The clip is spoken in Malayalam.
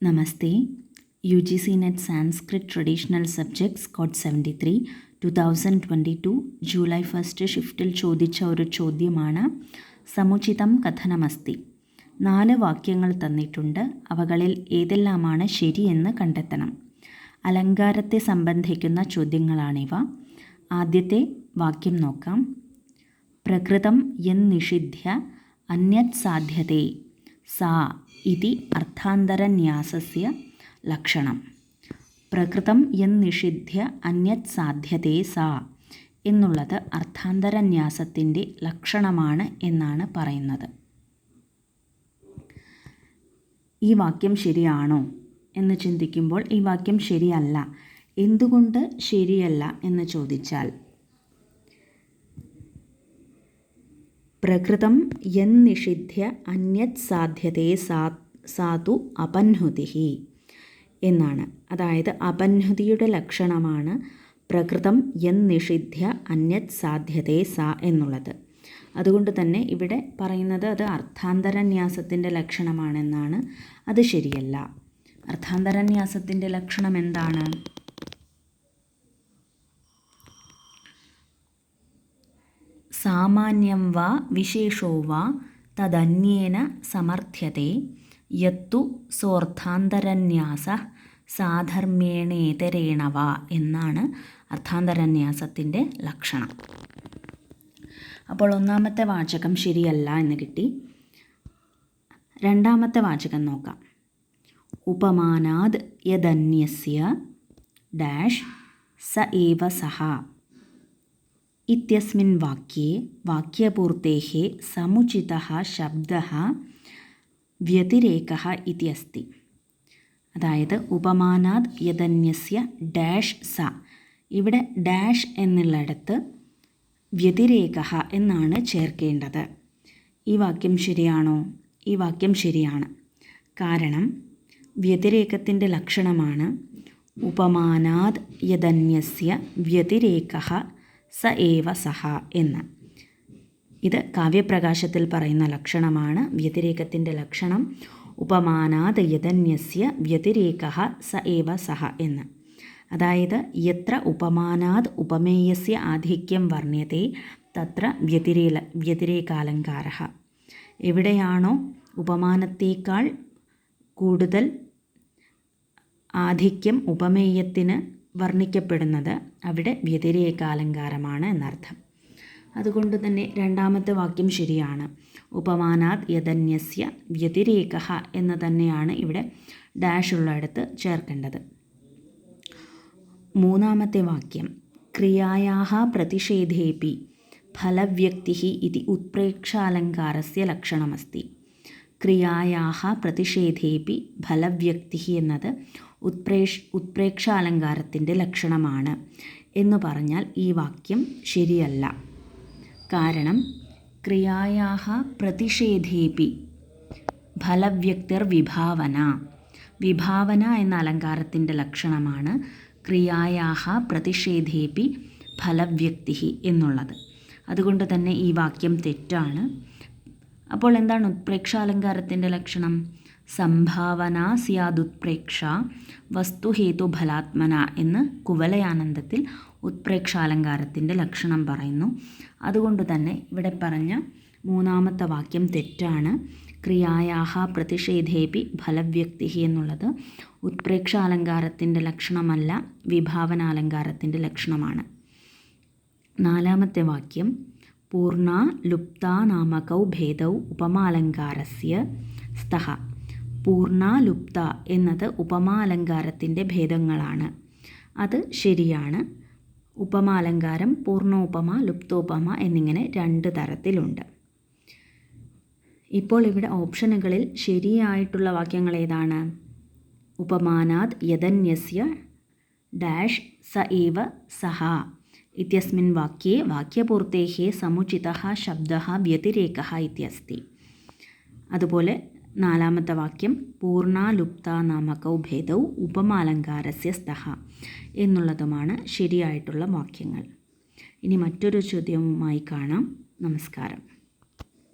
നമസ്തേ. UGC NET Sanskrit Traditional Subjects Code 73 2022 July 1 ഷിഫ്റ്റിൽ ചോദിച്ച ഒരു ചോദ്യമാണ്. സമുചിതം കഥനമസ്തി. 4 വാക്യങ്ങൾ തന്നിട്ടുണ്ട്. അവകളിൽ ഏതെല്ലാമാണ് ശരിയെന്ന് കണ്ടെത്തണം. അലങ്കാരത്തെ സംബന്ധിക്കുന്ന ചോദ്യങ്ങളാണിവ. ആദ്യത്തെ വാക്യം നോക്കാം. പ്രകൃതം യന്നിഷിധ്യ അന്യത് സാധ്യതേ സാ ഇതി അർത്ഥാന്തരന്യാസസ്യ ലക്ഷണം. പ്രകൃതം യന്നിഷിധ്യ അന്യത് സാധ്യതേ സാ എന്നുള്ളത് അർത്ഥാന്തരന്യാസത്തിൻ്റെ ലക്ഷണമാണ് എന്നാണ് പറയുന്നത്. ഈ വാക്യം ശരിയാണോ എന്ന് ചിന്തിക്കുമ്പോൾ ഈ വാക്യം ശരിയല്ല. എന്തുകൊണ്ട് ശരിയല്ല എന്ന് ചോദിച്ചാൽ, പ്രകൃതം യന്നിഷിധ്യ അന്യത് സാധ്യതേ സാതു അപന്ഹുതി എന്നാണ്. അതായത് അപന്ഹുതിയുടെ ലക്ഷണമാണ് പ്രകൃതം യന്നിഷിധ്യ അന്യത് സാധ്യതേ സാ എന്നുള്ളത്. അതുകൊണ്ട് തന്നെ ഇവിടെ പറയുന്നത് അത് അർത്ഥാന്തരന്യാസത്തിൻ്റെ ലക്ഷണമാണെന്നാണ്. അത് ശരിയല്ല. അർത്ഥാന്തരന്യാസത്തിൻ്റെ ലക്ഷണം എന്താണ്? സാമാന്യം വാ വിശേഷോ വാ തദന്യേന സമർത്ഥ്യത്തെ യത്തു സോർത്ഥാന്തരന്യാസ സാധർമ്മ്യേണേതരേണ വാ എന്നാണ് അർത്ഥാന്തരന്യാസത്തിൻ്റെ ലക്ഷണം. അപ്പോൾ ഒന്നാമത്തെ വാചകം ശരിയല്ല എന്ന് കിട്ടി. രണ്ടാമത്തെ വാചകം നോക്കാം. ഉപമാനാദ് യദന്യസ്യ ഡാഷ് സ ഏവ സഹ ഇത്യസ്മിൻ വാക്യേ വാക്യപൂർത്തേഃ സമുചിതഃ ശബ്ദഃ വ്യതിരേകഃ ഇതി അസ്തി. അതായത് ഉപമാനാദ് യദന്യസ്യ ഡാഷ് സ, ഇവിടെ ഡാഷ് എന്നുള്ളിടത്ത് വ്യതിരേകഃ എന്നാണ് ചേർക്കേണ്ടത്. ഈ വാക്യം ശരിയാണോ? ഈ വാക്യം ശരിയാണ്. കാരണം വ്യതിരേകത്തിൻ്റെ ലക്ഷണമാണ് ഉപമാനാദ് യദന്യസ്യ വ്യതിരേകഃ സ ഏവ സഹ എന്ന്. ഇത് കാവ്യപ്രകാശത്തിൽ പറയുന്ന ലക്ഷണമാണ്. വ്യതിരേകത്തിൻ്റെ ലക്ഷണം ഉപമാനാദ് യദന്യസ്യ വ്യതിരേകഃ സ ഏവ സഹ എന്ന്. അതായത് യത്ര ഉപമാനാദ് ഉപമേയസ്യ ആധിക്യം വർണ്ണ്യത്തെ തത്ര വ്യതിരേകാലങ്കാരഃ. എവിടെയാണോ ഉപമാനത്തേക്കാൾ കൂടുതൽ ആധിക്യം ഉപമേയത്തിന് വർണ്ണിക്കപ്പെടുന്നത് അവിടെ വ്യതിരേകാലങ്കാരമാണ് എന്നർത്ഥം. അതുകൊണ്ട് തന്നെ രണ്ടാമത്തെ വാക്യം ശരിയാണ്. ഉപമാനാദ് യദന്യസ്യ വ്യതിരേകഃ എന്ന് തന്നെയാണ് ഇവിടെ ഡാഷ് ഉള്ളിടത്ത് ചേർക്കേണ്ടത്. മൂന്നാമത്തെ വാക്യം ക്രിയായാഃ പ്രതിഷേധേപി ഫലവ്യക്തിഃ ഇതി ഉത്പ്രേക്ഷാലങ്കാരസ്യ ലക്ഷണമസ്തി. ക്രിയായാഃ പ്രതിഷേധേപി ഫലവ്യക്തിഃ എന്നത് ഉത്പ്രേക്ഷാലങ്കാരത്തിൻ്റെ ലക്ഷണമാണ് എന്ന് പറഞ്ഞാൽ ഈ വാക്യം ശരിയല്ല. കാരണം ക്രിയായാഃ പ്രതിഷേധേപി ഫലവ്യക്തിർ വിഭാവന. വിഭാവന എന്ന അലങ്കാരത്തിൻ്റെ ലക്ഷണമാണ് ക്രിയായാഃ പ്രതിഷേധേപി ഫലവ്യക്തി എന്നുള്ളത്. അതുകൊണ്ട് തന്നെ ഈ വാക്യം തെറ്റാണ്. അപ്പോൾ എന്താണ് ഉത്പ്രേക്ഷാലങ്കാരത്തിൻ്റെ ലക്ഷണം? സംഭാവന സ്യാദുത്പ്രേക്ഷ വസ്തുഹേതു ഫലാത്മന എന്ന് കുവലയാനന്ദത്തിൽ ഉത്പ്രേക്ഷാലങ്കാരത്തിൻ്റെ ലക്ഷണം പറയുന്നു. അതുകൊണ്ട് തന്നെ ഇവിടെ പറഞ്ഞ മൂന്നാമത്തെ വാക്യം തെറ്റാണ്. ക്രിയായാഃ പ്രതിഷേധേപി ഫലവ്യക്തി എന്നുള്ളത് ഉത്പ്രേക്ഷാലങ്കാരത്തിൻ്റെ ലക്ഷണമല്ല, വിഭാവനാലങ്കാരത്തിൻ്റെ ലക്ഷണമാണ്. നാലാമത്തെ വാക്യം പൂർണ്ണ ലുപ്താ നാമകൗ ഭേദൗ ഉപമാലങ്കാരസ്യ സ്തഃ. പൂർണ്ണ ലുപ്ത എന്നത് ഉപമാലങ്കാരത്തിൻ്റെ ഭേദങ്ങളാണ്. അത് ശരിയാണ്. ഉപമാലങ്കാരം പൂർണ്ണോപമ ലുപ്തോപമ എന്നിങ്ങനെ 2 തരത്തിലുണ്ട്. ഇപ്പോൾ ഇവിടെ ഓപ്ഷനുകളിൽ ശരിയായിട്ടുള്ള വാക്യങ്ങൾ ഏതാണ്? ഉപമാനാദ് യദന്യസ്യ ഡാഷ് സ ഏവ സഹ ഇത്യസ്മിൻ വാക്യേ വാക്യപൂർത്തേഃ സമുചിതഃ ശബ്ദഃ വ്യതിരേകഃ ഇത്യസ്തി. അതുപോലെ നാലാമത്തെ വാക്യം പൂർണ്ണ ലുപ്ത നാമകൗ ഭേദൗ ഉപമാലങ്കാരസ്യ സ്തഃ എന്നുള്ളതുമാണ് ശരിയായിട്ടുള്ള വാക്യങ്ങൾ. ഇനി മറ്റൊരു ചോദ്യവുമായി കാണാം. നമസ്കാരം.